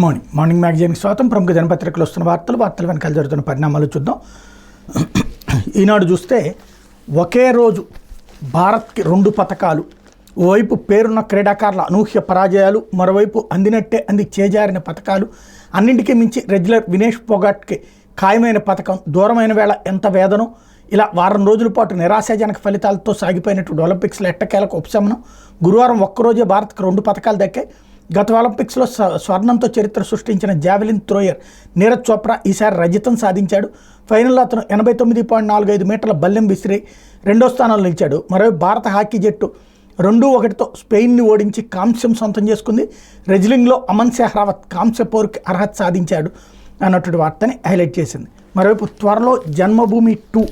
Morning మ్యాగజైన్కి స్వాగతం. ప్రముఖ దినపత్రికలు వస్తున్న వార్తలు వెనకాల జరుగుతున్న పరిణామాలు చూద్దాం. ఈనాడు చూస్తే ఒకే రోజు భారత్కి 2 పతకాలు. ఓవైపు పేరున్న క్రీడాకారుల అనూహ్య పరాజయాలు, మరోవైపు అందినట్టే అంది చేజారిన పతకాలు. అన్నింటికీ మించి రెగ్యులర్ వినేష్ ఫోగాట్కి ఖాయమైన పథకం, దూరమైన వేళ ఎంత వేదనో. ఇలా వారం రోజుల పాటు నిరాశాజనక ఫలితాలతో సాగిపోయినటువంటి ఒలింపిక్స్లో ఎట్టకేలకు ఉపశమనం. గురువారం ఒక్కరోజే భారత్కు 2 పతకాలు దక్కాయి. గత ఒలింపిక్స్లో స్వర్ణంతో చరిత్ర సృష్టించిన జావెలిన్ థ్రోయర్ నీరజ్ చోప్రా ఈసారి రజతం సాధించాడు. ఫైనల్లో అతను 89.45 మీటర్ల బల్లెం విసిరి 2వ స్థానంలో నిలిచాడు. మరోవైపు భారత హాకీ జట్టు 2-1తో స్పెయిన్ని ఓడించి కాంస్యం సొంతం చేసుకుంది. రెజ్లింగ్లో అమన్ సెహ్రావత్ కాంస్య పోరుకి అర్హత సాధించాడు అన్నటువంటి వార్తని హైలైట్ చేసింది. మరోవైపు త్వరలో జన్మభూమి 2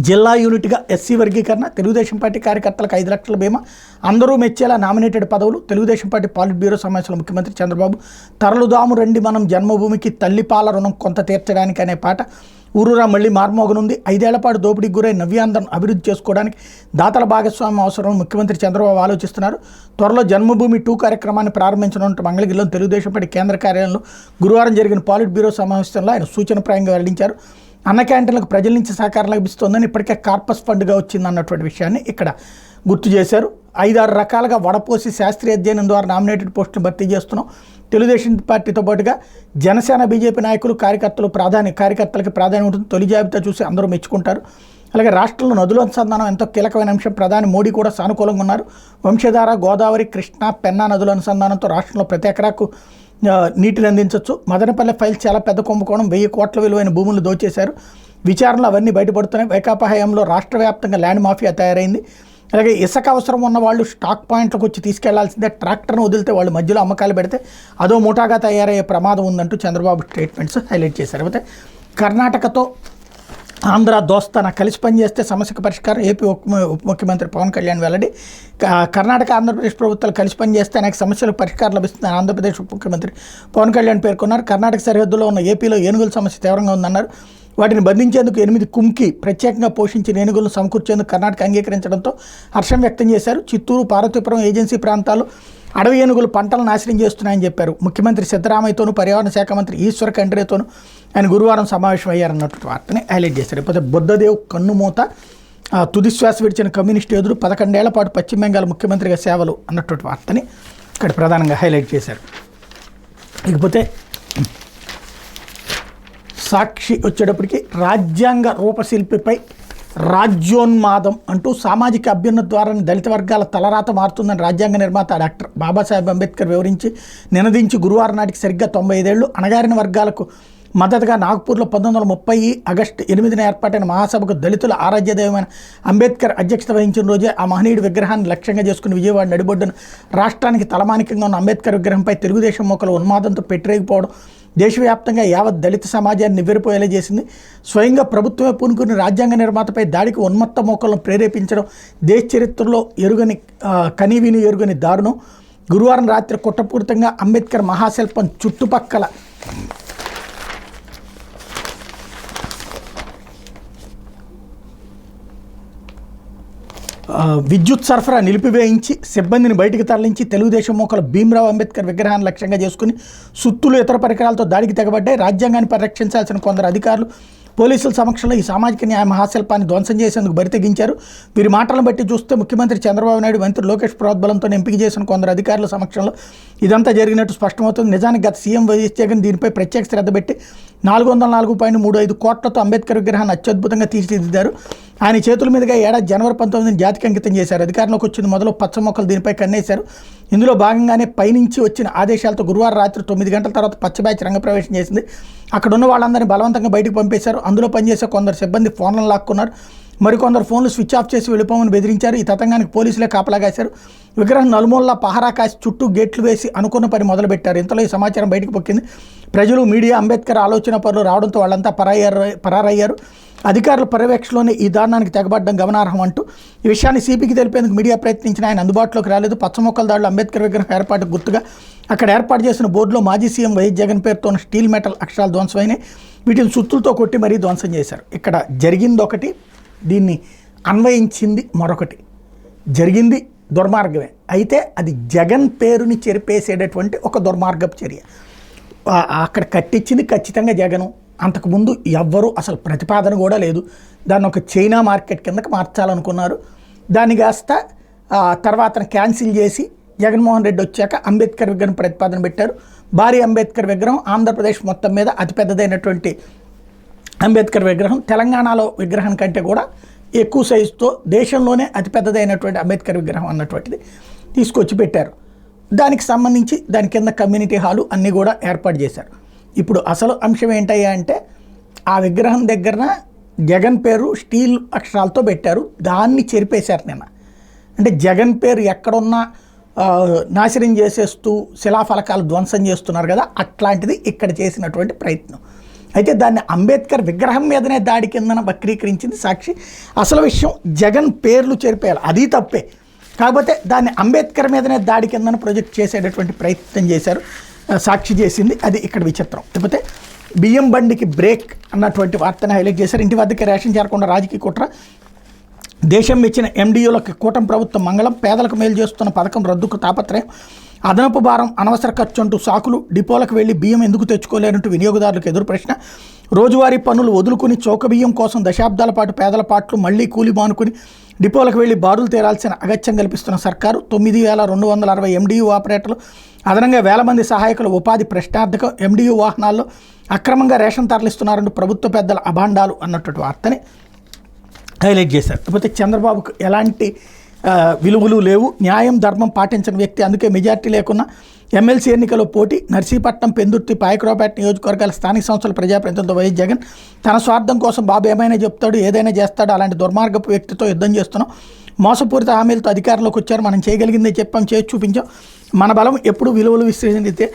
జిల్లా యూనిట్గా ఎస్సీ వర్గీకరణ, తెలుగుదేశం పార్టీ కార్యకర్తలకు 5 లక్షల బీమా, అందరూ మెచ్చేలా నామినేటెడ్ పదవులు. తెలుగుదేశం పార్టీ పాలిట్ బ్యూరో సమావేశంలో ముఖ్యమంత్రి చంద్రబాబు తరలుదాము రండి మనం జన్మభూమికి తల్లిపాల రుణం కొంత తీర్చడానికి అనే పాట ఊరూరా మళ్ళీ మార్మోగనుంది. 5 ఏళ్ల పాటు దోపిడీకి గురై నవ్యాంధ్రను అభివృద్ధి చేసుకోవడానికి దాతల భాగస్వామ్యం అవసరం ముఖ్యమంత్రి చంద్రబాబు ఆలోచిస్తున్నారు. త్వరలో జన్మభూమి 2 కార్యక్రమాన్ని ప్రారంభించనున్న మంగళగిరిలోని తెలుగుదేశం పార్టీ కేంద్ర కార్యాలయంలో గురువారం జరిగిన పాలిట్ బ్యూరో సమావేశంలో ఆయన సూచనప్రాయంగా వెల్లడించారు. అన్న క్యాంటీన్లకు ప్రజల నుంచి సహకారం లభిస్తోందని, ఇప్పటికే కార్పస్ ఫండ్గా వచ్చింది అన్నటువంటి విషయాన్ని ఇక్కడ గుర్తు చేశారు. 5-6 రకాలుగా వడపోసి శాస్త్రీయ అధ్యయనం ద్వారా నామినేటెడ్ పోస్టును భర్తీ చేస్తున్నాం. తెలుగుదేశం పార్టీతో పాటుగా జనసేన, బీజేపీ నాయకులు, కార్యకర్తలకి ప్రాధాన్యం ఉంటుంది. తొలి జాబితా చూసి అందరూ మెచ్చుకుంటారు. అలాగే రాష్ట్రంలో నదుల అనుసంధానం ఎంతో కీలకమైన అంశం. ప్రధాని మోడీ కూడా సానుకూలంగా ఉన్నారు. వంశధార, గోదావరి, కృష్ణా, పెన్నా నదుల అనుసంధానంతో రాష్ట్రంలో ప్రతి ఎకరాకు నీటిని అందించవచ్చు. మదనపల్లె ఫైల్స్ చాలా పెద్ద కుంభకోణం, 1000 కోట్ల విలువైన భూములు దోచేశారు. విచారణలు అవన్నీ బయటపడుతున్నాయి. వైకాపా హయాంలో రాష్ట్ర వ్యాప్తంగా ల్యాండ్ మాఫియా తయారైంది. అలాగే ఇసుక అవసరం ఉన్న వాళ్ళు స్టాక్ పాయింట్లకు వచ్చి తీసుకెళ్లాల్సిందే. ట్రాక్టర్ను వదిలితే వాళ్ళు మధ్యలో అమ్మకాలు పెడితే అదో ముఠాగా తయారయ్యే ప్రమాదం ఉందంటూ చంద్రబాబు స్టేట్మెంట్స్ హైలైట్ చేశారు. అయితే కర్ణాటకతో ఆంధ్ర దోస్తాన కలిసి పనిచేస్తే సమస్యకు పరిష్కారం. ఏపీ ఉప ముఖ్యమంత్రి పవన్ కళ్యాణ్ వెల్లడి. కర్ణాటక, ఆంధ్రప్రదేశ్ ప్రభుత్వాలు కలిసి పనిచేస్తే అనేక సమస్యలకు పరిష్కారం లభిస్తుందని ఆంధ్రప్రదేశ్ ఉప ముఖ్యమంత్రి పవన్ కళ్యాణ్ పేర్కొన్నారు. కర్ణాటక సరిహద్దులో ఉన్న ఏపీలో ఏనుగుల సమస్య తీవ్రంగా ఉందన్నారు. వాటిని బంధించేందుకు 8 కుంకి ప్రత్యేకంగా పోషించిన ఏనుగులను సమకూర్చేందుకు కర్ణాటక అంగీకరించడంతో హర్షం వ్యక్తం చేశారు. చిత్తూరు, పార్వతీపురం ఏజెన్సీ ప్రాంతాల్లో అడవి ఏనుగులు పంటలు నాశనం చేస్తున్నాయని చెప్పారు. ముఖ్యమంత్రి సిద్ధరామయ్యతోనూ పర్యావరణ శాఖ మంత్రి ఈశ్వర ఖండ్రేతోనూ ఆయన గురువారం సమావేశం అయ్యారన్నటువంటి వార్తని హైలైట్ చేశారు. లేకపోతే బుద్ధదేవ్ కన్నుమూత, తుదిశ్వాస విడిచిన కమ్యూనిస్టు ఎదురు 11 ఏళ్ల పాటు పశ్చిమ బెంగాల్ ముఖ్యమంత్రిగా సేవలు అన్నటువంటి వార్తని ఇక్కడ ప్రధానంగా హైలైట్ చేశారు. ఇకపోతే సాక్షి వచ్చేటప్పటికి రాజ్యాంగ రూపశిల్పిపై రాజ్యోన్మాదం అంటూ సామాజిక అభ్యున్నతి ద్వారా దళిత వర్గాల తలరాత మారుతుందని రాజ్యాంగ నిర్మాత డాక్టర్ బాబాసాహెబ్ అంబేద్కర్ వివరించి నినదించి గురువారం నాటికి సరిగ్గా 95 ఏళ్లు. అణగారిన వర్గాలకు మద్దతుగా నాగ్పూర్లో 1930 ఆగస్టు 8న ఏర్పాటైన మహాసభకు దళితుల ఆరాధ్య దైవమైన అంబేద్కర్ అధ్యక్షత వహించిన రోజే ఆ మహనీయుడి విగ్రహాన్ని లక్ష్యంగా చేసుకుని విజయవాడ నడిబొడ్డున రాష్ట్రానికి తలమానికంగా ఉన్న అంబేద్కర్ విగ్రహంపై తెలుగుదేశం మొక్కలు ఉన్మాదంతో పెట్టిరేగిపోవడం దేశవ్యాప్తంగా యావత్ దళిత సమాజాన్ని నివ్వెరపోయేలా చేసింది. స్వయంగా ప్రభుత్వమే పూనుకుని రాజ్యాంగ నిర్మాతపై దాడికి ఉన్మత్త మోకలను ప్రేరేపించడం దేశ చరిత్రలో కనీవిని ఎరుగని దారుణం. గురువారం రాత్రి కుట్రపూరితంగా అంబేద్కర్ మహాశిల్పం చుట్టుపక్కల విద్యుత్ సరఫరా నిలిపివేయించి సిబ్బందిని బయటికి తరలించి తెలుగుదేశం మోకలు భీమ్రావ్ అంబేద్కర్ విగ్రహాన్ని లక్ష్యంగా చేసుకుని సుత్తులు, ఇతర పరికరాలతో దాడికి తెగబడ్డాయి. రాజ్యాంగాన్ని పరిరక్షించాల్సిన కొందరు అధికారులు పోలీసుల సమక్షంలో ఈ సామాజిక న్యాయ మహాశిల్పాన్ని ధ్వంసం చేసేందుకు బరితెగించారు. వీరి మాటలను బట్టి చూస్తే ముఖ్యమంత్రి చంద్రబాబు నాయుడు, మంత్రి లోకేష్ ప్రోద్బలంతో ఎంపిక చేసిన కొందరు అధికారుల సమక్షంలో ఇదంతా జరిగినట్టు స్పష్టమవుతుంది. నిజానికి గత సీఎం వైఎస్ జగన్ దీనిపై ప్రత్యేక శ్రద్ధ పెట్టి 404.35 కోట్లతో అంబేద్కర్ విగ్రహాన్ని అత్యద్భుతంగా తీర్చిదిద్దారు. ఆయన చేతుల మీదుగా ఏడాది జనవరి 19ని జాతికి అంకితం చేశారు. అధికారంలోకి వచ్చింది మొదలు పచ్చ మొక్కలు దీనిపై కన్నేశారు. ఇందులో భాగంగానే పైనుంచి వచ్చిన ఆదేశాలతో గురువారం రాత్రి 9 గంటల తర్వాత పచ్చ బ్యాచ్ రంగప్రవేశం చేసింది. అక్కడున్న వాళ్ళందరినీ బలవంతంగా బయటకు పంపేశారు. అందులో పనిచేసే కొందరు సిబ్బంది ఫోన్లను లాక్కున్నారు. మరికొందరు ఫోన్లు స్విచ్ ఆఫ్ చేసి వెళ్ళిపోమని బెదిరించారు. ఈ తతంగానికి పోలీసులే కాపలాగాశారు. విగ్రహం నలుమూలలా పహరా కాసి చుట్టూ గేట్లు వేసి అనుకున్న పని మొదలుపెట్టారు. ఇంతలో ఈ సమాచారం బయటకు పొక్కింది. ప్రజలు, మీడియా అంబేద్కర్ ఆలోచన పరులు రావడంతో వాళ్ళంతా పరారయ్యారు. అధికారుల పర్యవేక్షణలోనే ఈ దారుణానికి తెగబడ్డం గమనార్హం అంటూ ఈ విషయాన్ని సిపికి తెలిపేందుకు మీడియా ప్రయత్నించిన ఆయన అందుబాటులోకి రాలేదు. పచ్చమొక్కల దాడులు అంబేద్కర్ విగ్రహం ఏర్పాటుకు గుర్తుగా అక్కడ ఏర్పాటు చేసిన బోర్డులో మాజీ సీఎం వైఎస్ జగన్ పేరుతో స్టీల్ మెటల్ అక్షరాలు ధ్వంసమైనాయి. వీటిని సుత్తులతో కొట్టి మరీ ధ్వంసం చేశారు. ఇక్కడ జరిగింది ఒకటి, దీన్ని అన్వయించింది మరొకటి. జరిగింది దుర్మార్గమే, అయితే అది జగన్ పేరుని చెరిపేసేటటువంటి ఒక దుర్మార్గపు చర్య. అక్కడ కట్టించింది ఖచ్చితంగా జగను. అంతకుముందు ఎవ్వరూ అసలు ప్రతిపాదన కూడా లేదు. దాన్ని ఒక చైనా మార్కెట్ కిందకి మార్చాలనుకున్నారు. దాన్ని కాస్త తర్వాత క్యాన్సిల్ చేసి జగన్మోహన్ రెడ్డి వచ్చాక అంబేద్కర్ విగ్రహం ప్రతిపాదన పెట్టారు. భారీ అంబేద్కర్ విగ్రహం ఆంధ్రప్రదేశ్ మొత్తం మీద అతిపెద్దదైనటువంటి అంబేద్కర్ విగ్రహం, తెలంగాణలో విగ్రహం కంటే కూడా ఎక్కువ సైజుతో దేశంలోనే అతిపెద్దదైనటువంటి అంబేద్కర్ విగ్రహం అన్నటువంటిది తీసుకొచ్చి పెట్టారు. దానికి సంబంధించి దాని కింద కమ్యూనిటీ హాలు అన్నీ కూడా ఏర్పాటు చేశారు. ఇప్పుడు అసలు అంశం ఏంటయ్యా అంటే ఆ విగ్రహం దగ్గర జగన్ పేరు స్టీల్ అక్షరాలతో పెట్టారు, దాన్ని చెరిపేశారు నిన్న. అంటే జగన్ పేరు ఎక్కడున్నా నాశనం చేసేస్తూ శిలాఫలకాలు ధ్వంసం చేస్తున్నారు కదా, అట్లాంటిది ఇక్కడ చేసినటువంటి ప్రయత్నం. అయితే దాన్ని అంబేద్కర్ విగ్రహం మీదనే దాడి కిందన వక్రీకరించింది సాక్షి. అసలు విషయం జగన్ పేర్లు చెరిపేయాలి, అది తప్పే. కాకపోతే దాన్ని అంబేద్కర్ మీదనే దాడి కిందన ప్రొజెక్ట్ చేసేటటువంటి ప్రయత్నం చేశారు, సాక్షి చేసింది. అది ఇక్కడ విచిత్రం. లేకపోతే బియ్యం బండికి బ్రేక్ అన్నటువంటి వార్తను హైలైట్ చేశారు. ఇంటి వద్దకి రేషన్ చేరకుండా రాజకీయ కుట్ర, దేశం మెచ్చిన ఎండిఓలకు కూటమి ప్రభుత్వం మంగళం, పేదలకు మేలు చేస్తున్న పథకం రద్దుకు తాపత్రయం, అదనపు భారం అనవసర ఖర్చు అంటూ సాకులు, డిపోలకు వెళ్లి బియ్యం ఎందుకు తెచ్చుకోలేనంటూ వినియోగదారులకు ఎదురు ప్రశ్న, రోజువారీ పనులు వదులుకుని చౌక బియ్యం కోసం దశాబ్దాల పాటు పేదల పాట్లు మళ్లీ కూలి మానుకుని డిపోలకు వెళ్లి బారులు తేరాల్సిన అగత్యం కల్పిస్తున్న సర్కారు, 9,260 ఎండియు ఆపరేటర్లు, అదనంగా 1,000 మంది సహాయకుల ఉపాధి ప్రశ్నార్థకం, ఎండియు వాహనాల్లో అక్రమంగా రేషన్ తరలిస్తున్నారంటూ ప్రభుత్వ పెద్దల అభాండాలు అన్నటువంటి వార్తని హైలైట్ చేశారు. లేకపోతే చంద్రబాబుకు ఎలాంటి విలువలు లేవు, న్యాయం ధర్మం పాటించిన వ్యక్తి, అందుకే మెజార్టీ లేకున్నా ఎమ్మెల్సీ ఎన్నికలో పోటీ, నర్సీపట్నం, పెందుర్తి, పాయకరావుపేట నియోజకవర్గాల స్థానిక సంస్థల ప్రజాప్రతినిధులతో వైఎస్ జగన్, తన స్వార్థం కోసం బాబు ఏమైనా చెప్తాడు, ఏదైనా చేస్తాడు, అలాంటి దుర్మార్గపు వ్యక్తితో యుద్ధం చేస్తున్నాం, మోసపూరిత హామీలతో అధికారంలోకి వచ్చారు, మనం చేయగలిగిందే చెప్పాం, చేసి చూపించాం, మన బలం ఎప్పుడు విలువలు విశ్లేషించితే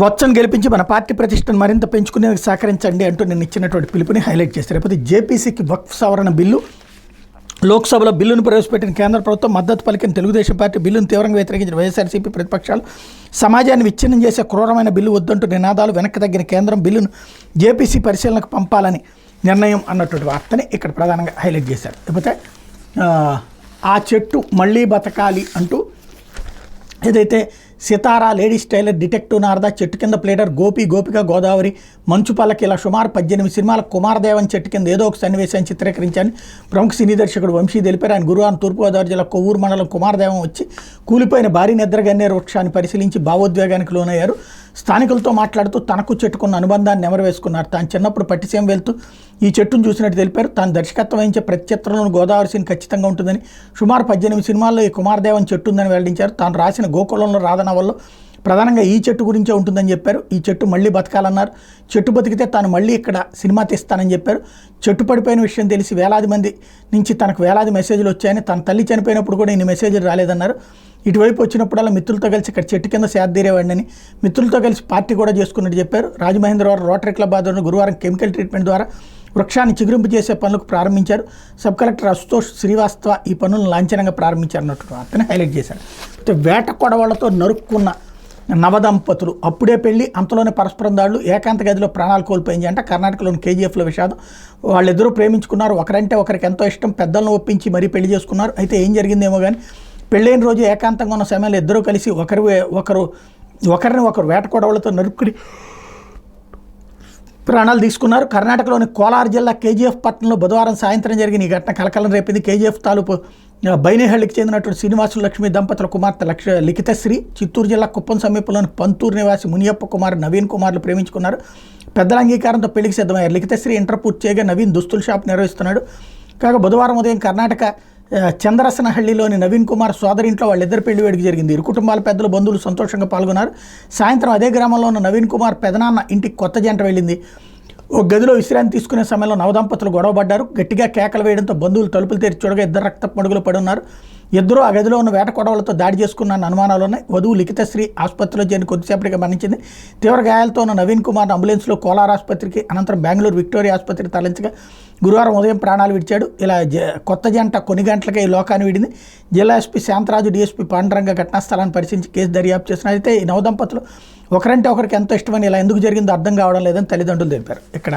బొత్సను గెలిపించి మన పార్టీ ప్రతిష్టను మరింత పెంచుకునేందుకు సహకరించండి అంటూ నేను ఇచ్చినటువంటి పిలుపుని హైలైట్ చేస్తారు. లేకపోతే జేపీసీకి వక్ఫ్ సవరణ బిల్లు, లోక్సభలో బిల్లును ప్రవేశపెట్టిన కేంద్ర ప్రభుత్వం, మద్దతు పలికిన తెలుగుదేశం పార్టీ, బిల్లును తీవ్రంగా వ్యతిరేకించిన వైఎస్ఆర్సీపీ ప్రతిపక్షాలు, సమాజాన్ని విచ్ఛిన్నం చేసే క్రూరమైన బిల్లు వద్దంటూ నినాదాలు, వెనక్కి తగ్గిన కేంద్రం, బిల్లును జేపీసీ పరిశీలనకు పంపాలని నిర్ణయం అన్నటువంటి వార్తని ఇక్కడ ప్రధానంగా హైలైట్ చేశారు. లేకపోతే ఆ చెట్టు మళ్ళీ బతకాలి అంటూ ఏదైతే సితారా, లేడీస్ టైలర్, డిటెక్టివ్ నారద, చెట్టు కింద ప్లేడర్, గోపిక, గోదావరి, మంచు పల్లకి, ఇలా సుమారు 18 సినిమాల కుమారదేవన్ చెట్టు కింద ఏదో ఒక సన్నివేశాన్ని చిత్రీకరించాలని ప్రముఖ సినీ దర్శకుడు వంశీ తెలిపారు. ఆయన గురువారం తూర్పుగోదావరి జిల్లా కొవ్వూరు మండలం కుమారదేవం వచ్చి కూలిపోయిన భారీ నిద్రగన్నేరు వృక్షాన్ని పరిశీలించి భావోద్వేగానికి లోనయ్యారు. స్థానికులతో మాట్లాడుతూ తనకు చెట్టుకున్న అనుబంధాన్ని నెమరవేసుకున్నారు. తాను చిన్నప్పుడు పట్టిసీమ వెళ్తూ ఈ చెట్టును చూసినట్టు తెలిపారు. తాను దర్శకత్వం వహించే ప్రతి చిత్రంలోని గోదావరి సీన్ ఖచ్చితంగా ఉంటుందని, సుమారు 18 సినిమాల్లో ఈ కుమారదేవన్ చెట్టు ఉందని వెల్లడించారు. తాను రాసిన గోకులంలో రాధ నవల్లో ప్రధానంగా ఈ చెట్టు గురించే ఉంటుందని చెప్పారు. ఈ చెట్టు మళ్ళీ బతకాలన్నారు. చెట్టు బతికితే తాను మళ్ళీ ఇక్కడ సినిమా తీస్తానని చెప్పారు. చెట్టు పడిపోయిన విషయం తెలిసి వేలాది మంది నుంచి తనకు వేలాది మెసేజ్లు వచ్చాయని, తన తల్లి చనిపోయినప్పుడు కూడా ఇన్ని మెసేజ్లు రాలేదన్నారు. ఇటువైపు వచ్చినప్పుడల్లా మిత్రులతో కలిసి ఇక్కడ చెట్టు కింద సేదీరేవాడిని, మిత్రులతో కలిసి పార్టీ కూడా చేసుకున్నట్టు చెప్పారు. రాజమహేంద్రవరం రోటరీ క్లబ్ ఆధ్వర్యంలో గురువారం కెమికల్ ట్రీట్మెంట్ ద్వారా వృక్షాన్ని చిగురింపు చేసే పనులకు ప్రారంభించారు. సబ్ కలెక్టర్ అశుతోష్ శ్రీవాస్తవ ఈ పనులను లాంఛనంగా ప్రారంభించారన్నట్టు వార్తని హైలైట్ చేశారు. అయితే వేట కొడవళ్లతో నరుక్కున్న నవదంపతులు, అప్పుడే పెళ్లి, అంతలోనే పరస్పరం దాడులు, ఏకాంత గదిలో ప్రాణాలు కోల్పోయింది అంటే కర్ణాటకలోని కేజీఎఫ్లో విషాదం. వాళ్ళిద్దరూ ప్రేమించుకున్నారు, ఒకరంటే ఒకరికి ఎంతో ఇష్టం, పెద్దలను ఒప్పించి మరీ పెళ్లి చేసుకున్నారు. అయితే ఏం జరిగిందేమో కానీ పెళ్ళైన రోజు ఏకాంతంగా ఉన్న సమయంలో ఇద్దరూ కలిసి ఒకరిని ఒకరు వేట కొడవలతో నరుక్కుని ప్రాణాలు తీసుకున్నారు. కర్ణాటకలోని కోలార్ జిల్లా కేజీఎఫ్ పట్టణంలో బుధవారం సాయంత్రం జరిగిన ఈ ఘటన కలకలం రేపింది. కేజీఎఫ్ తాలూకు బైనేహళ్లికి చెందినటువంటి శ్రీనివాసులు లక్ష్మి దంపతుల కుమార్తె లిఖితశ్రీ, చిత్తూరు జిల్లా కుప్పం సమీపంలోని పంతూరు నివాసి మునియప్ప కుమార్ నవీన్ కుమార్లు ప్రేమించుకున్నారు. పెద్దల అంగీకారంతో పెళ్లికి సిద్ధమయ్యారు. లిఖితశ్రీ ఇంటర్ పూర్తి చేయగా నవీన్ దుస్తుల షాప్ నిర్వహిస్తున్నాడు. కాగా బుధవారం ఉదయం కర్ణాటక చంద్రసనహళ్లిలోని నవీన్ కుమార్ సోదరింట్లో వాళ్ళిద్దరు పెళ్లి వేడుక జరిగింది. ఇరు కుటుంబాల పెద్దలు, బంధువులు సంతోషంగా పాల్గొన్నారు. సాయంత్రం అదే గ్రామంలో ఉన్న నవీన్ కుమార్ పెదనాన్న ఇంటికి కొత్త జంట వెళ్ళింది. ఒక గదిలో విశ్రాంతి తీసుకునే సమయంలో నవదంపతులు గొడవపడ్డారు. గట్టిగా కేకలు వేయడంతో బంధువులు తలుపులు తెరిచి చూడగా ఇద్దరు రక్తపు మడుగులు పడి ఉన్నారు. ఇద్దరు ఆ గదిలో ఉన్న వేట కొడవలతో దాడి చేసుకున్న అనుమానాలు ఉన్నాయి. వధువు లిఖితశ్రీ ఆసుపత్రిలో చేరిన కొద్దిసేపటిగా మరణించింది. తీవ్ర గాయాలతో ఉన్న నవీన్ కుమార్ అంబులెన్స్లో కోలార్ ఆసుపత్రికి, అనంతరం బెంగళూరు విక్టోరియా ఆసుపత్రికి తరలించగా గురువారం ఉదయం ప్రాణాలు విడిచాడు. ఇలా కొత్త జంట కొన్ని గంటలకే ఈ లోకాన్ని విడింది. జిల్లా ఎస్పీ శాంతరాజు, డీఎస్పీ పాండురంగ ఘటనా స్థలాన్ని పరిశీలించి కేసు దర్యాప్తు చేస్తున్నారు. అయితే ఈ నవదంపతులు ఒకరంటే ఒకరికి ఎంతో ఇష్టమని, ఇలా ఎందుకు జరిగిందో అర్థం కావడం లేదని తల్లిదండ్రులు తెలిపారు. ఇక్కడ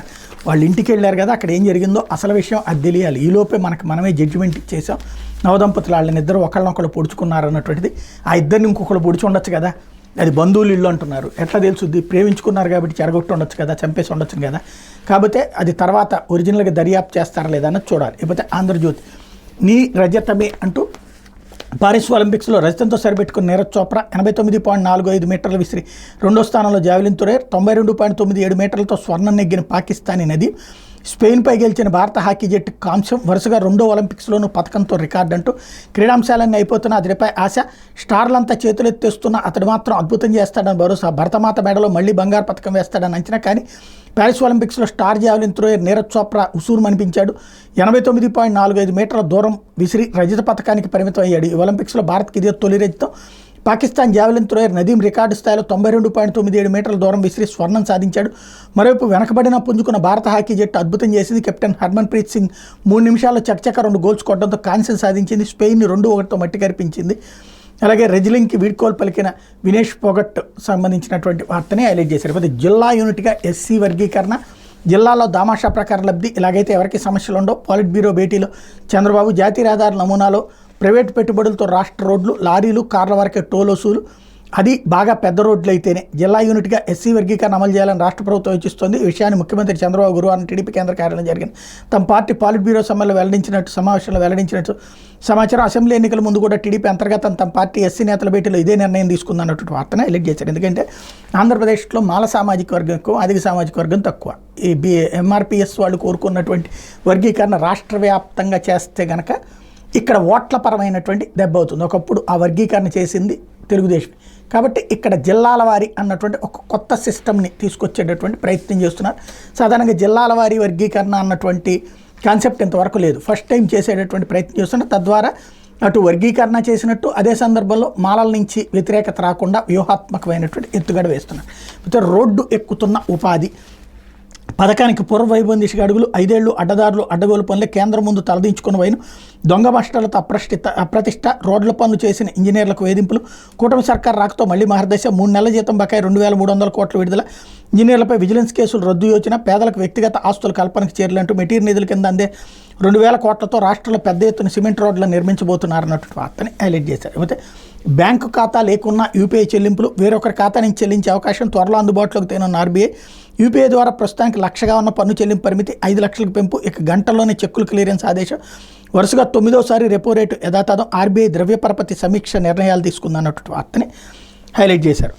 వాళ్ళు ఇంటికి వెళ్ళారు కదా, అక్కడ ఏం జరిగిందో అసలు విషయం అది తెలియాలి. ఈలోపే మనమే జడ్జిమెంట్ ఇచ్చేసాం. నవదంపతులు వాళ్ళని ఇద్దరు ఒకళ్ళనొకళ్ళు పొడుచుకున్నారు అన్నటువంటిది. ఆ ఇద్దరిని ఇంకొకళ్ళు పొడిచి ఉండొచ్చు కదా, అది బంధువులు ఇల్లు అంటున్నారు. ఎట్లా తెలుసుద్ది? ప్రేమించుకున్నారు కాబట్టి చెరగొట్టి ఉండొచ్చు కదా, చంపేసి ఉండొచ్చు కదా. కాకపోతే అది తర్వాత ఒరిజినల్గా దర్యాప్తు చేస్తారా లేదా అన్నది చూడాలి. లేకపోతే ఆంధ్రజ్యోతి నీ రజతమే అంటూ పారిస్ ఒలింపిక్స్లో రజతంతో సరిపెట్టుకున్న నీరజ్ చోప్రా 89.45 మీటర్ల విసిరి రెండో స్థానంలో జావెలిన్ తురేర్ 92.97 మీటర్లతో స్వర్ణం నెగ్గిన పాకిస్తానీ నదీం, స్పెయిన్పై గెలిచిన భారత హాకీ జట్టు కాంస్యం, వరుసగా రెండో ఒలింపిక్స్లోనూ పథకంతో రికార్డు అంటూ క్రీడాంశాలన్నీ అయిపోతున్న అతడిపై ఆశ, స్టార్లంతా చేతులెత్తేస్తున్న అతడు మాత్రం అద్భుతం చేస్తాడని భరోసా, భరతమాత మెడలో మళ్లీ బంగారు పథకం వేస్తాడని అంచనా. కానీ పారిస్ ఒలింపిక్స్లో star javelin thrower Neeraj Chopra ఉసూరుమనిపించాడు. 89.45 మీటర్ల దూరం విసిరి రజత పథకానికి పరిమితం అయ్యాడు. ఈ ఒలింపిక్స్లో భారత్కి ఇదే తొలి రజతం. పాకిస్తాన్ జావెలిన్ త్రోయర్ నదీం రికార్డు స్థాయిలో 92.97 మీటర్ల దూరం విసిరి స్వర్ణం సాధించాడు. మరోవైపు వెనకబడిన పుంజుకున్న భారత హాకీ జట్టు అద్భుతం చేసింది. కెప్టెన్ హర్మన్ ప్రీత్ సింగ్ 3 నిమిషాల్లో చకచక 2 గోల్స్ కొట్టడంతో కాంస్యం సాధించింది. స్పెయిన్ 2-1తో మట్టి కరిపించింది. అలాగే రెజ్లింగ్కి వీడ్కోలు పలికిన వినేష్ పొగట్ సంబంధించినటువంటి వార్తని హైలైట్ చేశారు. అయితే జిల్లా యూనిట్గా ఎస్సీ వర్గీకరణ, జిల్లాలో దామాషా ప్రకారం లబ్ధి, ఇలాగైతే ఎవరికి సమస్యలు ఉండవు. పాలిట్ బ్యూరో భేటీలో చంద్రబాబు, జాతీయ రహదారుల నమూనాలో ప్రైవేటు పెట్టుబడులతో రాష్ట్ర రోడ్లు, లారీలు, కార్ల వరకే టోల్ వసూలు, అది బాగా పెద్ద రోడ్లు అయితేనే జిల్లా యూనిట్గా ఎస్సీ వర్గీకరణ అమలు చేయాలని రాష్ట్ర ప్రభుత్వం యోచిస్తోంది. ఈ విషయాన్ని ముఖ్యమంత్రి చంద్రబాబు గురువారం టీడీపీ కేంద్ర కార్యాలయం జరిగిన తమ పార్టీ పాలిట్ బ్యూరో సమావేశంలో వెల్లడించినట్టు సమాచారం. అసెంబ్లీ ఎన్నికల ముందు కూడా టీడీపీ అంతర్గతం తమ పార్టీ ఎస్సీ నేతల భేటీలో ఇదే నిర్ణయం తీసుకుందన్నటువంటి వార్తను హైలైట్ చేశారు. ఎందుకంటే ఆంధ్రప్రదేశ్లో మాల సామాజిక వర్గం ఎక్కువ, అధిక సామాజిక వర్గం తక్కువ. ఈ ఎంఆర్పిఎస్ వాళ్ళు కోరుకున్నటువంటి వర్గీకరణ రాష్ట్ర వ్యాప్తంగా చేస్తే గనక ఇక్కడ ఓట్ల పరమైనటువంటి దెబ్బ అవుతుంది. ఒకప్పుడు ఆ వర్గీకరణ చేసింది తెలుగుదేశం. కాబట్టి ఇక్కడ జిల్లాల వారి అన్నటువంటి ఒక కొత్త సిస్టమ్ని తీసుకొచ్చేటటువంటి ప్రయత్నం చేస్తున్నారు. సాధారణంగా జిల్లాల వారి వర్గీకరణ అన్నటువంటి కాన్సెప్ట్ ఇంతవరకు లేదు. ఫస్ట్ టైం చేసేటటువంటి ప్రయత్నం చేస్తున్నారు. తద్వారా అటు వర్గీకరణ చేసినట్టు, అదే సందర్భంలో మాలల నుంచి వ్యతిరేకత రాకుండా వ్యూహాత్మకమైనటువంటి ఎత్తుగడ వేస్తున్నారు. అయితే రోడ్డు ఎక్కుతున్న ఉపాధి పథకానికి పూర్వవైభవం దిశగా అడుగులు, 5 ఏళ్లు అడ్డదారులు అడ్డగోలు పనులే కేంద్రం ముందు తలదించుకున్న వైను, దొంగ మాస్టర్లతో అప్రతిష్ట, రోడ్ల పనులు చేసిన ఇంజనీర్లకు వేధింపులు, కూటమి సర్కార్ రాకతో మళ్లీ మహర్దశ, 3 నెలల జీతం బకాయి 2300 కోట్ల విడుదల, ఇంజనీర్లపై విజిలెన్స్ కేసులు రద్దు యోచన, పేదలకు వ్యక్తిగత ఆస్తుల కల్పనకు చేరలంటూ మెటీరియల్ నిధుల కింద అందే 2000 కోట్లతో రాష్ట్రంలో పెద్ద ఎత్తున సిమెంట్ రోడ్లను నిర్మించబోతున్నారన్నట్టు వార్తని హైలైట్ చేశారు. అయితే బ్యాంకు ఖాతా లేకున్నా యూపీఐ చెల్లింపులు, వేరొకరి ఖాతా నుంచి చెల్లించే అవకాశం త్వరలో అందుబాటులోకి తేనున్న ఆర్బీఐ. యూపీఐ ద్వారా ప్రస్తుతానికి 1,00,000గా ఉన్న పన్ను చెల్లింపు పరిమితి 5 లక్షలకు పెంపు, ఇక గంటల్లోనే చెక్కులు క్లియరెన్స్ ఆదేశం. వరుసగా 9వసారి రెపో రేటు యథాతథం, ఆర్బీఐ ద్రవ్య పరపతి సమీక్ష నిర్ణయాలు తీసుకుందన్నటువంటి వార్తని హైలైట్ చేశారు.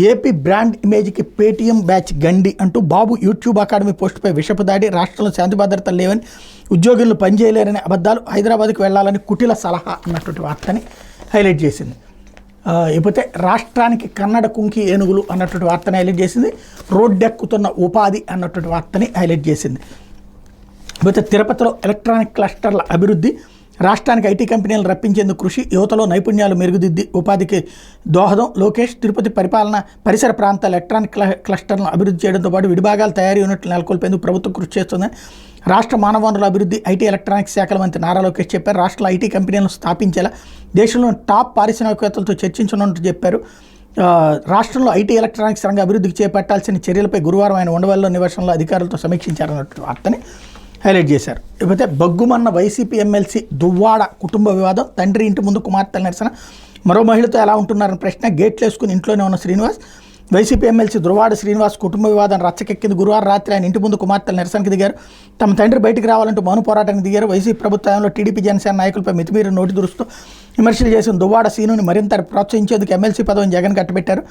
ఏపీ బ్రాండ్ ఇమేజ్కి పేటీఎం బ్యాచ్ గండి అంటూ బాబు యూట్యూబ్ అకాడమీ పోస్టుపై విషపు దాడి, రాష్ట్రంలో శాంతి భద్రతలు లేవని, ఉద్యోగులను పనిచేయలేరనే అబద్ధాలు, హైదరాబాద్కు వెళ్లాలని కుటిల సలహా అన్నటువంటి వార్తని హైలైట్ చేసింది. ఇకపోతే రాష్ట్రానికి కన్నడ కుంకి ఏనుగులు అన్నటువంటి వార్తని హైలైట్ చేసింది. రోడ్డెక్కుతున్న ఉపాధి అన్నటువంటి వార్తని హైలైట్ చేసింది. ఇకపోతే తిరుపతిలో ఎలక్ట్రానిక్ క్లస్టర్ల అభివృద్ధి, రాష్ట్రానికి ఐటీ కంపెనీలను రప్పించేందుకు కృషి, యువతలో నైపుణ్యాలు మెరుగుదిద్ది ఉపాధికి దోహదం. లోకేష్ తిరుపతి పరిసర ప్రాంతాల ఎలక్ట్రానిక్ క్లస్టర్లను అభివృద్ధి చేయడంతో పాటు విడిభాగాల తయారీ యూనిట్లు నెలకొల్పేందుకు ప్రభుత్వం కృషి చేస్తుందని రాష్ట్ర మానవ వనరుల అభివృద్ధి, ఐటీ ఎలక్ట్రానిక్స్ శాఖల మంత్రి నారా లోకేష్ చెప్పారు. రాష్ట్రంలో ఐటీ కంపెనీలను స్థాపించేలా దేశంలోని టాప్ పారిశ్రామికవేత్తలతో చర్చించనున్నట్టు చెప్పారు. రాష్ట్రంలో ఐటీ ఎలక్ట్రానిక్స్ రంగ అభివృద్ధికి చేపట్టాల్సిన చర్యలపై గురువారం ఆయన ఉండవల్లిలో నివాసంలో అధికారులతో సమీక్షించారన్నట్టు వార్తని హైలైట్ చేశారు. ఇకపోతే బగ్గుమన్న వైసీపీ ఎమ్మెల్సీ దువ్వాడ కుటుంబ వివాదం, తండ్రి ఇంటి ముందు కుమార్తెల నిరసన, మరో మహిళతో ఎలా ఉంటున్నారని ప్రశ్న, గేట్లు వేసుకుని ఇంట్లోనే ఉన్న శ్రీనివాస్. వైసీపీ ఎమ్మెల్సీ దువ్వాడ శ్రీనివాస్ కుటుంబ వివాదం రచ్చకెక్కింది. గురువారం రాత్రి ఆయన ఇంటి ముందు కుమార్తెల నిరసనకు దిగారు. తమ తండ్రి బయటికి రావాలంటూ మౌన పోరాటానికి దిగారు. వైసీపీ ప్రభుత్వంలో టీడీపీ జనసేన నాయకులపై మితిమీరి నోటి దురుస్తూ విమర్శలు చేసిన దువ్వాడ సీనుని మరింత ప్రోత్సహించేందుకు ఎమ్మెల్సీ పదవిని జగన్ కట్టబెట్టారు.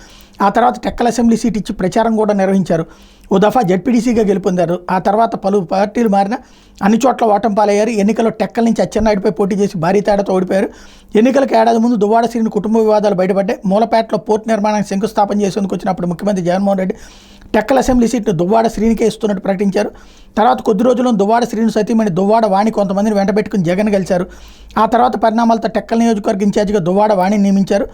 ఆ తర్వాత టెక్కల్ అసెంబ్లీ సీట్ ఇచ్చి ప్రచారం కూడా నిర్వహించారు. ఓ దఫా జెడ్పీటీసీగా గెలుపొందారు. ఆ తర్వాత పలు పార్టీలు మారిన అన్ని చోట్ల ఓటమి పాలయ్యారు. ఎన్నికల్లో టెక్కల్ నుంచి అచ్చెన్నాయుడిపై పోటీ చేసి భారీ తేడాతో ఓడిపోయారు. ఎన్నికలకు ఏడాది ముందు దువ్వాడ శ్రీని కుటుంబ వివాదాలు బయటపడ్డాయి. మూలపేటలో పోర్టు నిర్మాణానికి శంకుస్థాపన చేసేందుకు వచ్చినప్పుడు ముఖ్యమంత్రి జగన్మోహన్ రెడ్డి టెక్కల్ అసెంబ్లీ సీట్ను దువ్వాడ శ్రీనికే ఇస్తున్నట్టు ప్రకటించారు. తర్వాత కొద్ది రోజుల్లో దువ్వాడ శ్రీను సతీమణి దువ్వాడ వాణి కొంతమందిని వెంటబెట్టుకుని జగన్ గెలిచారు. ఆ తర్వాత పరిణామాలతో టెక్కల్ నియోజకవర్గ ఇన్ఛార్జిగా దువ్వాడ వాణిని నియమించారు.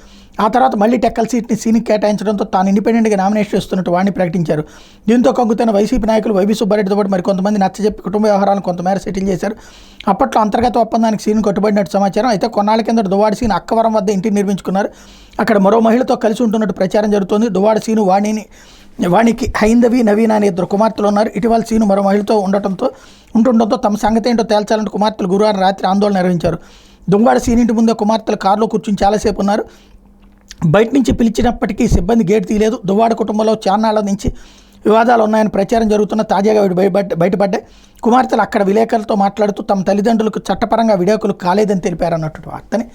ఆ తర్వాత మళ్లీ టెక్కల్ సీట్ని సీనికి కేటాయించడంతో తాను ఇండిపెండెంట్గా నామినేషన్ ఇస్తున్నట్టు వాణి ప్రకటించారు. దీంతో కంగుతున్న వైసీపీ నాయకులు వైవి సుబ్బారెడ్డితో పాటు మరి కొంతమంది నచ్చజెప్పి కుటుంబ వ్యవహారాలను కొంతమేర సెటిల్ చేశారు. అప్పట్లో అంతర్గత ఒప్పందానికి సీను కట్టుబడినట్టు సమాచారం. అయితే కొన్నాళ్ళ కింద దువ్వాడ సీను అక్కవరం వద్ద ఇంటిని నిర్మించుకున్నారు. అక్కడ మరో మహిళతో కలిసి ఉంటున్నట్టు ప్రచారం జరుగుతోంది. దువ్వాడ సీను వాణికి హైందవి, నవీన అనే 2 కుమార్తెలు ఉన్నారు. ఇటీవల సీను మరో మహిళతో ఉంటుండటంతో తమ సంగతి ఏంటో తేల్చాలంటూ కుమార్తెలు గురువారం రాత్రి ఆందోళన నిర్వహించారు. దువ్వాడ సీనింటి ముందే కుమార్తెలు కారులో కూర్చుని చాలాసేపు ఉన్నారు. బయట నుంచి పిలిచినప్పటికీ సిబ్బంది గేటు తీయలేదు. దువ్వాడ కుటుంబంలో చాన్నాళ్ల నుంచి వివాదాలు ఉన్నాయని ప్రచారం జరుగుతున్న తాజాగా బయటపడ్డాయి. కుమార్తెలు అక్కడ విలేకరులతో మాట్లాడుతూ తమ తల్లిదండ్రులకు చట్టపరంగా విడాకులు కాలేదని తెలిపారన్నటువంటి వార్తని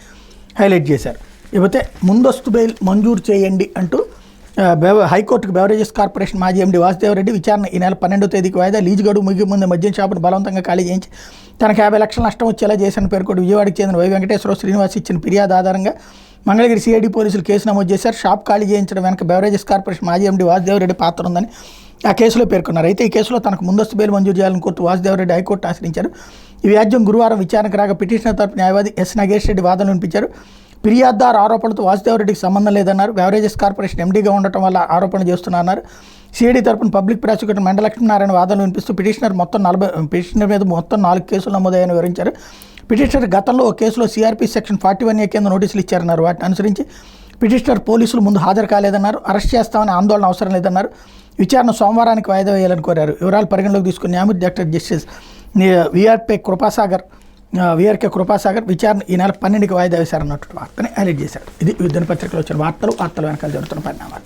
హైలైట్ చేశారు. ఇకపోతే ముందస్తు బెయిల్ మంజూరు చేయండి అంటూ హైకోర్టుకు బెవరేజెస్ కార్పొరేషన్ మాజీ ఎండీ వాసుదేవరెడ్డి విచారణ ఈ నెల 12వ తేదీకి వాయిదా. లీజు గడువు ముగియ ముందు మద్యం షాపును బలవంతంగా ఖాళీ చేయించి తనకు 50 లక్షల నష్టం వచ్చేలా చేశారని పేర్కొంటూ విజయవాడకు చెందిన వై వెంకటేశ్వరరావు శ్రీనివాస్ ఇచ్చిన ఫిర్యాదు ఆధారంగా మంగళగిరి సిఐడి పోలీసులు కేసు నమోదు చేశారు. షాప్ ఖాళీ చేయించడం వెనక బెవరేజెస్ కార్పొరేషన్ మాజీ ఎండీ వాసుదేవరెడ్డి పాత్ర ఉందని ఆ కేసులో పేర్కొన్నారు. అయితే ఈ కేసులో తనకు ముందస్తు బెయిల్ మంజూరు చేయాలని కోరుతూ వాసుదేవరెడ్డి హైకోర్టు ఆశ్రయించారు. ఈ వ్యాజ్యం గురువారం విచారణకు రాగా పిటిషనర్ తరపు న్యాయవాది ఎస్ నాగేష్ రెడ్డి వాదనలు వినిపించారు. ఫిర్యాదుదారు ఆరోపణలతో వాసుదేవరెడ్డికి సంబంధం లేదన్నారు. బెవరేజెస్ కార్పొరేషన్ ఎండీగా ఉండటం వల్ల ఆరోపణ చేస్తున్నారన్నారు. సిఐడి తరపున పబ్లిక్ ప్రాసిక్యూటర్ మెండ లక్ష్మీనారాయణ వాదనలు వినిపిస్తూ పిటిషనర్ మీద మొత్తం 4 కేసులు నమోదయ్యాయని వివరించారు. పిటిషనర్ గతంలో ఒక కేసులో సిఆర్పీ సెక్షన్ 41A కింద నోటీసులు ఇచ్చారన్నారు. వాటిని అనుసరించి పిటిషనర్ పోలీసులు ముందు హాజరు కాలేదన్నారు. అరెస్ట్ చేస్తామని ఆందోళన అవసరం లేదన్నారు. విచారణ సోమవారానికి వాయిదా వేయాలని కోరారు. వివరాలు పరిగణలోకి తీసుకుని న్యాయమూర్తి డాక్టర్ జస్టిస్ వీఆర్కే కృపాసాగర్ విచారణ ఈ నెల 12కి వాయిదా వేశారన్నట్టు వార్తని హైలైట్ చేశారు. ఇది దినపత్రికలో వచ్చిన వార్తలు వెనకాల జరుగుతున్న పరిణామాలు.